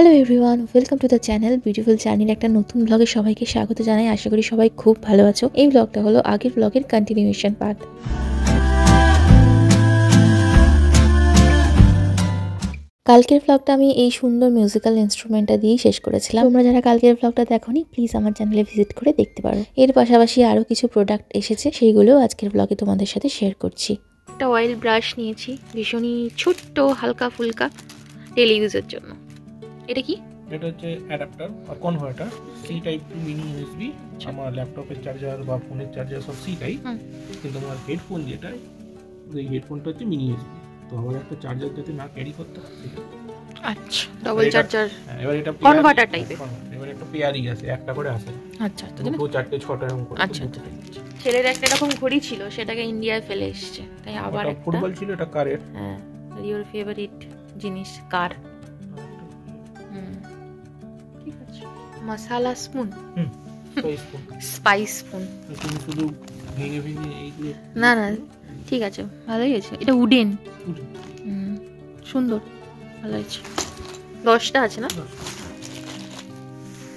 Hello everyone, welcome to the channel beautiful জার্নির একটা নতুন ব্লগে সবাইকে স্বাগত জানাই। আশা করি সবাই খুব ভালো আছো। এই ব্লগটা হলো আগের ব্লগের কন্টিনিউয়েশন পার্ট। কালকের ব্লগটা আমি এই সুন্দর মিউজিক্যাল ইনস্ট্রুমেন্টটা দিয়েই শেষ করেছিলাম। তোমরা যারা কালকের ব্লগটা দেখোনি প্লিজ আমার চ্যানেলে ভিজিট করে দেখতে পারো। এর পাশাপাশি আরও কিছু প্রোডাক্ট এসেছে, সেইগুলো আজকের ব্লগে তোমাদের সাথে শেয়ার করছি। একটা অয়েল ব্রাশ নিয়েছি, ভীষণই ছোট্ট হালকা ফুলকা ডেলি ইউজের জন্য। এটা কি? এটা হচ্ছে অ্যাডাপ্টার আর converter, C type to mini USB. আমার ল্যাপটপের চার্জার বা ফোনের চার্জার সব সি টাইপ, কিন্তু আমার হেডফোন যেটা, ওই হেডফোনটা হচ্ছে মিনি ইউএসবি। তো আমার একটা চার্জার যাতে না ক্যারি করতে হয়। আচ্ছা, ডাবল চার্জার। এবার এটা কনভার্টার টাইপের। এবার একটা পেয়ারই আছে, একটা করে আছে। আচ্ছা, তো দুটো, চারটে, ছটা এরকম করে। আচ্ছা, ছেলের একটা এরকম ঘড়ি ছিল, সেটাকে ইন্ডিয়ায় ফেলে এসেছে, তাই আবার একটা ফুটবল ছিল, এটা কারের। হ্যাঁ, ইওর ফেভারিট জিনিস কার। ঠিক আছে, মশলা স্পুন, স্পাইস স্পুন। তুমি শুধু ভেঙে ভেঙে এইগুলো না না, ঠিক আছে, ভালোই আছে। এটা উডেন, সুন্দর, ভালো আছে। 10টা আছে না?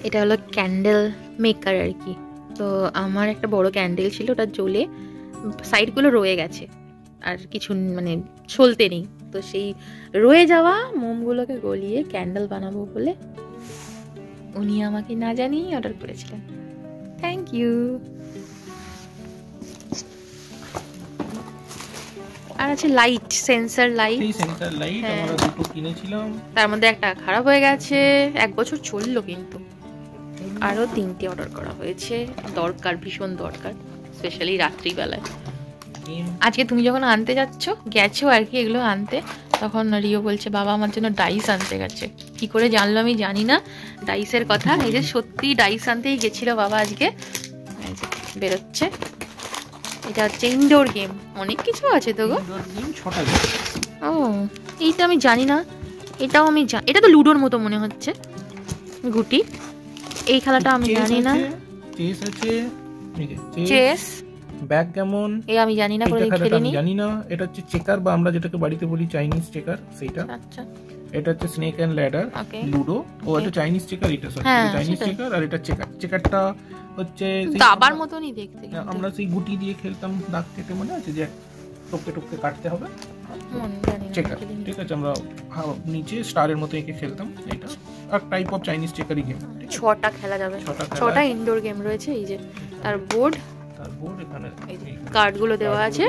এটা হলো ক্যান্ডেল মেকার আর কি। তো আমার একটা বড় ক্যান্ডেল ছিল, ওটা জ্বলে সাইডগুলো রয়ে গেছে, আর কিছু মানে চলতে নেই। তো সেই রয়ে যাওয়া মোমগুলোকে গলিয়ে ক্যান্ডেল বানাবো বলে উনি আমাকে না জানিয়ে অর্ডার করেছিলেন। Thank you. আর আছে লাইট, সেন্সর লাইট। এই সেন্সর লাইট আমরা দুটো কিনেছিলাম, তার মধ্যে একটা খারাপ হয়ে গেছে, 1 বছর চললো, কিন্তু আরো 3টে অর্ডার করা হয়েছে। দরকার, ভীষণ দরকার, স্পেশালি রাত্রিবেলায়। আজকে তুমি যখন আনতে গেছো আর কি এগুলো আনতে, তখন রিও বলছে বাবা আমার জন্য ডাইস আনতে গেছে। কি করে জানলো আমি জানি না ডাইসের কথা। এই যে সত্যি ডাইস আনতেই গেছিল বাবা আজকে। বেরোচ্ছে, এটা হচ্ছে ইনডোর গেম, অনেক কিছু আছে তো গো। ও, এইটা আমি জানি না, এটাও আমি এটা তো লুডোর মতো মনে হচ্ছে, গুটি। এই খেলাটা আমি জানি না। চেস আছে, চেস, ব্যাকগ্যামন এই আমি জানি না, করে খেলিনি। আমি জানি না। এটা হচ্ছে চেকার, বা আমরা যেটাকে বাড়িতে বলি চাইনিজ চেকার, সেইটা। আচ্ছা, এটা হচ্ছে স্নেক এন্ড ল্যাডার, লুডো। ও এটা চাইনিজ চেকার, এটা সরি চাইনিজ চেকার। আর এটা চেকার। চেকারটা হচ্ছে দাবার মতনই দেখতে, আমরা সেই গুটি দিয়ে খেলতাম, দাগ কেটে, মনে আছে যে টপকে টপকে কাটতে হবে, চেকার। ঠিক আছে, আমরা নিচে স্টারের মতো এঁকে খেলতাম। এটা আর টাইপ অফ চাইনিজ চেকারই গেম। 6টা খেলা যাবে, 6টা ইনডোর গেম রয়েছে। এই যে তার বোর্ড, এখানে কার্ডগুলো দেওয়া আছে,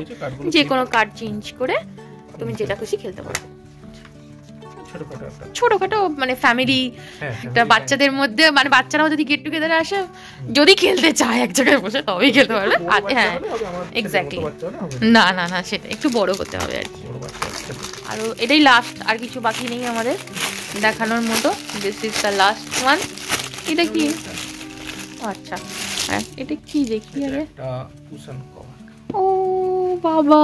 যে কোনো কার্ড চেঞ্জ করে তুমি যেটা খুশি খেলতে পারো। ছোটখাটো মানে ফ্যামিলি, একটা বাচ্চাদের মধ্যে, মানে বাচ্চারাও যদি গেট টুগেদারে আসে, যদি খেলতে চায় এক জায়গায় বসে তবেই খেলতে পারবে। হ্যাঁ, এক্স্যাক্টলি। না না না, সেটা একটু বড় হতে হবে আর কি। আর এটাই লাস্ট, আর কিছু বাকি নেই আমাদের দেখানোর মতো। This is the last one. এটা কি? আচ্ছা, হ্যাঁ, এটা কি দেখি আগে। ও বাবা,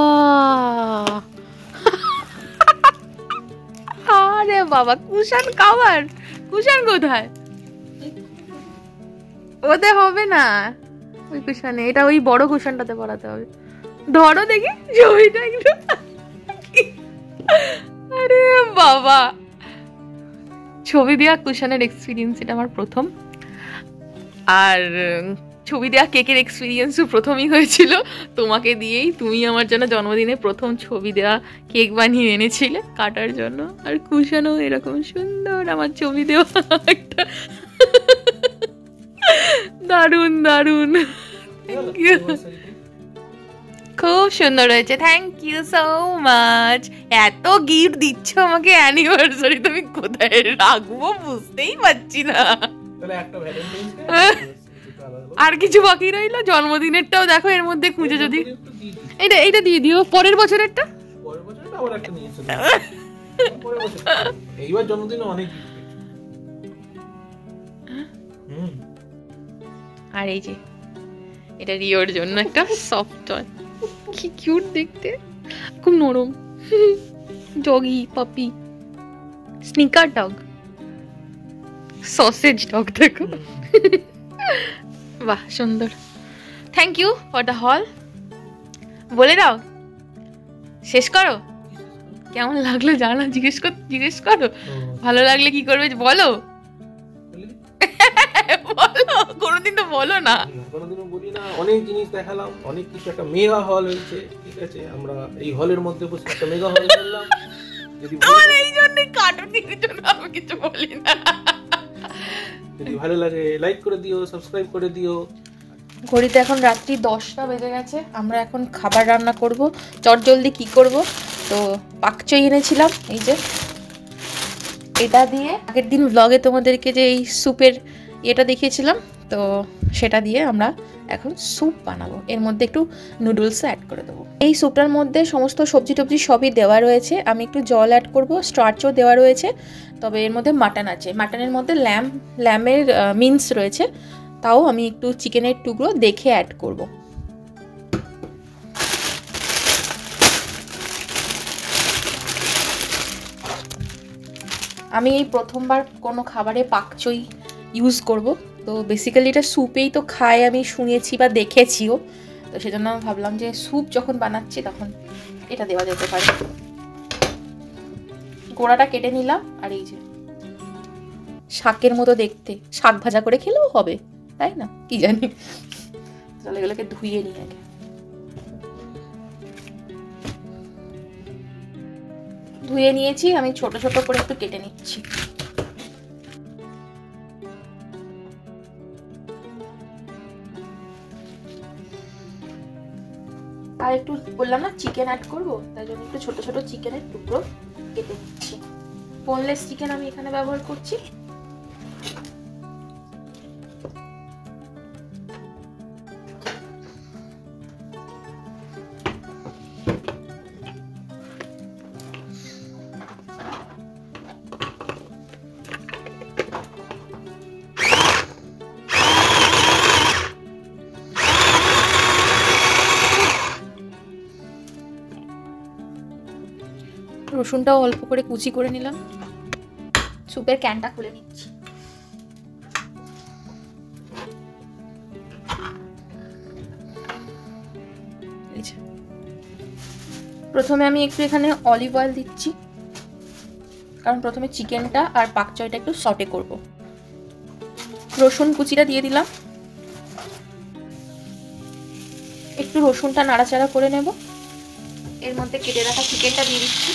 আরে বাবা, কুশন কভার। কুশন কোথায়? ওতে হবে না, ওই কুশনে। এটা ওই বড় কুশনটাতে পরাতে হবে। ধরো দেখি ছবিটা একটু। আরে বাবা, ছবি দেওয়া কুশনের এক্সপিরিয়েন্স এটা আমার প্রথম। আর ছবি দেওয়া কেকের এক্সপিরিয়েন্সও প্রথমই হয়েছিল তোমাকে দিয়েই। তুমি আমার জন্য জন্মদিনে প্রথম ছবি দেওয়া কেক বানিয়ে এনেছিলে কাটার জন্য। আর কুশনও এরকম সুন্দর আমার ছবি দেওয়া একটা, দারুণ দারুণ। খুব সুন্দর হয়েছে, থ্যাংক ইউ সো মাচ। এত গিফট দিচ্ছ আমাকে অ্যানিভার্সারি, তুমি কোথায় রাখবো বুঝতেই পারছি না। আর কিছু বাকি রইলো, জন্মদিনেরটাও দেখো এর মধ্যে খুঁজে, যদি এটা দিয়ে দিও। পরের বছরেরটা, এইবার জন্মদিনে অনেক। আর এই যে এটা রিওর জন্য একটা সফট টয়, কি কিউট দেখতে, খুব নরম। ডগি, পাপি, স্নিকার ডগ, সসেজ ডগ, দেখো। বাহ, সুন্দর। Thank you for the hall. বলে দাও, শেষ করো। কেমন লাগলো জানো, জিজ্ঞেস করো। ভালো লাগলে কি করবে বলো, বলো, কোনোদিন তো বলো না। কোনোদিনও বলি না। অনেক জিনিস দেখালাম, অনেক কিছু, একটা মেগা হল হয়েছে, ঠিক আছে? আমরা এই হলের মধ্যে বসে একটা মেগা হল করলাম। যদি এই জন্যই কার্টুনের জন্য আমি কিছু বলি না। যদি ভালো লাগে লাইক করে দিও, সাবস্ক্রাইব করে দিও। ঘড়িতে এখন রাত্রি 10টা বেজে গেছে। আমরা এখন খাবার রান্না করব। চটজলদি কি করব, তো পাকচই এনেছিলাম, এই যে এটা দিয়ে আগের দিন ব্লগে তোমাদেরকে যে এই স্যুপের এটা দেখিয়েছিলাম, তো সেটা দিয়ে আমরা এখন স্যুপ বানাবো। এর মধ্যে একটু নুডলস অ্যাড করে দেবো। এই স্যুপটার মধ্যে সমস্ত সবজি টবজি সবই দেওয়া রয়েছে। আমি একটু জল অ্যাড করব, স্টার্চও দেওয়া রয়েছে। তবে এর মধ্যে মাটন আছে, মাটনের মধ্যে ল্যামের মিন্স রয়েছে, তাও আমি একটু চিকেনের টুকরো দেখে অ্যাড করব। আমি এই প্রথমবার কোনো খাবারে পাকচই ইউজ করব, তো বেসিক্যালি এটা স্যুপেই তো খায়, আমি শুনেছি বা দেখেছিও, তো সেজন্য আমি ভাবলাম যে স্যুপ যখন বানাচ্ছি তখন এটা দেওয়া যেতে পারে। গোড়াটা কেটে নিলাম, আর এই যে শাকের মতো দেখতে, শাক ভাজা করে খেলেও হবে, তাই না? কি জানি, তাহলে এগুলোকে ধুয়ে নিই আগে। ধুয়ে নিয়েছি, আমি ছোট ছোট করে একটু কেটে নিচ্ছি। আর একটু বললাম না চিকেন অ্যাড করবো, তাই জন্য একটু ছোট ছোট চিকেনের টুকরো কেটে নিচ্ছি। বোনলেস চিকেন আমি এখানে ব্যবহার করছি। রসুনটাও অল্প করে কুচি করে নিলাম। স্যুপের ক্যানটা খুলে নিচ্ছি। প্রথমে আমি একটু এখানে অলিভ অয়েল দিচ্ছি, কারণ প্রথমে চিকেনটা আর পাকচয়টা একটু সটে করব। রসুন কুচিটা দিয়ে দিলাম, একটু রসুনটা নাড়াচাড়া করে নেব। এর মধ্যে কেটে রাখা চিকেনটা দিয়ে দিচ্ছি।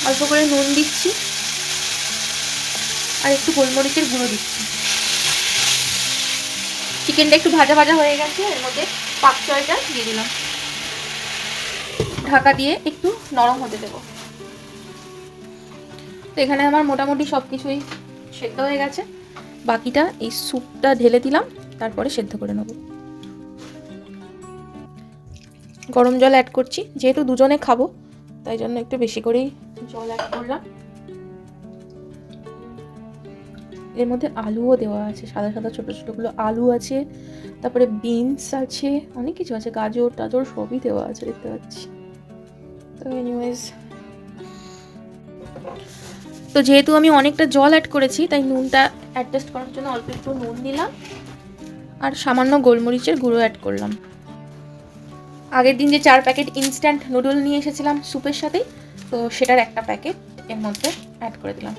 অল্প করে নুন দিচ্ছি, আর একটু গোলমরিচের গুঁড়ো দিচ্ছি। চিকেনটা একটু ভাজা ভাজা হয়ে গেছে, এর মধ্যে পাকচয়টা দিয়ে দিলাম। ঢাকা দিয়ে একটু নরম হতে দেবো। তো এখানে আমার মোটামুটি সব কিছুই সেদ্ধ হয়ে গেছে। বাকিটা এই স্যুপটা ঢেলে দিলাম, তারপরে সেদ্ধ করে নেব। গরম জল অ্যাড করছি, যেহেতু দুজনে খাবো তাই জন্য একটু বেশি করেই জল অ্যাড করলাম। এর মধ্যে আলুও দেওয়া আছে, সাদা সাদা ছোট ছোটগুলো আলু আছে, তারপরে বিনস আছে, অনেক কিছু আছে, গাজর টাজর সবই দেওয়া আছে দেখতে পাচ্ছি। তো এনিওয়েজ, তো যেহেতু আমি অনেকটা জল অ্যাড করেছি তাই নুনটা অ্যাডজাস্ট করার জন্য অল্প একটু নুন দিলাম, আর সামান্য গোলমরিচের গুঁড়ো অ্যাড করলাম। আগের দিন যে 4 প্যাকেট ইনস্ট্যান্ট নুডল নিয়ে এসেছিলাম স্যুপের সাথে, তো সেটার একটা প্যাকেট এর মধ্যে অ্যাড করে দিলাম।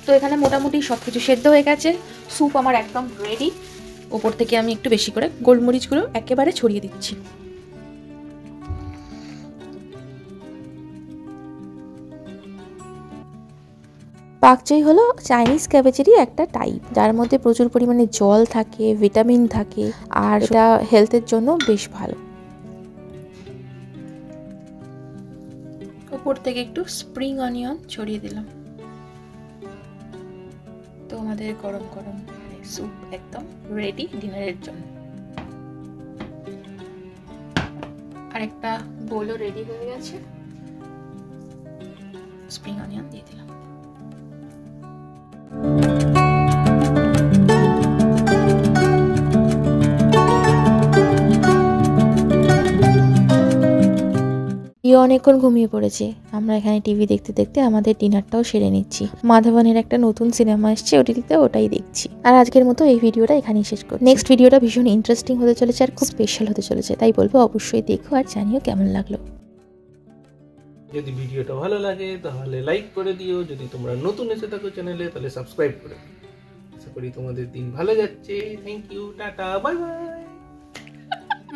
তো এখানে মোটামুটি সব কিছু সেদ্ধ হয়ে গেছে, স্যুপ আমার একদম রেডি। ওপর থেকে আমি একটু বেশি করে গোলমরিচগুলো একেবারে ছড়িয়ে দিচ্ছি। পাকচই হলো চাইনিজ ক্যাবেজেরই একটা টাইপ, যার মধ্যে প্রচুর পরিমাণে জল থাকে, ভিটামিন থাকে, আর এটা হেলথের জন্য বেশ ভালো। উপর থেকে একটু স্প্রিং অনিয়ন ছড়িয়ে দিলাম। তো আমাদের গরম গরম স্যুপ একদম রেডি ডিনারের জন্য। আরেকটা বোলও রেডি হয়ে গেছে, স্প্রিং অনিয়ন দিয়ে দিলাম। প্রিয় অনেকক্ষণ ঘুমিয়ে পড়েছে। আমরা এখানে টিভি দেখতে দেখতে আমাদের ডিনারটাও সেরে নিচ্ছি। মাধবনের একটা নতুন সিনেমা এসছে ওটিটিতে, ওটাই দেখছি। আর আজকের মতো এই ভিডিওটা এখানেই শেষ করি। নেক্সট ভিডিওটা ভীষণ ইন্টারেস্টিং হতে চলেছে আর খুব স্পেশাল হতে চলেছে, তাই বলবো অবশ্যই দেখো আর জানিও কেমন লাগলো। যদি ভিডিওটা ভালো লাগে তাহলে লাইক করে দিও, যদি তোমরা নতুন এসে থাকো চ্যানেলে তাহলে সাবস্ক্রাইব করে দিও। আশা করি তোমাদের দিন ভালো যাচ্ছে। Thank you, tata, bye bye.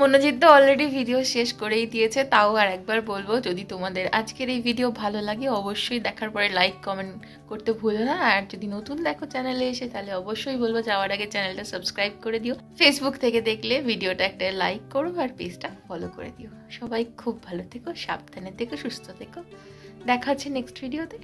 Manojit তো অলরেডি ভিডিও শেষ করেই দিয়েছে, তাও আর একবার বলবো, যদি তোমাদের আজকের এই ভিডিও ভালো লাগে অবশ্যই দেখার পরে লাইক কমেন্ট করতে ভুলো না। আর যদি নতুন দেখো চ্যানেলে এসে তাহলে অবশ্যই বলবো যাওয়ার আগে চ্যানেলটা সাবস্ক্রাইব করে দিও। ফেসবুক থেকে দেখলে ভিডিওটা একটা লাইক করো আর পেজটা ফলো করে দিও। সবাই খুব ভালো থেকো, সাবধানে থেকো, সুস্থ থেকো। দেখা হচ্ছে নেক্সট ভিডিওতে।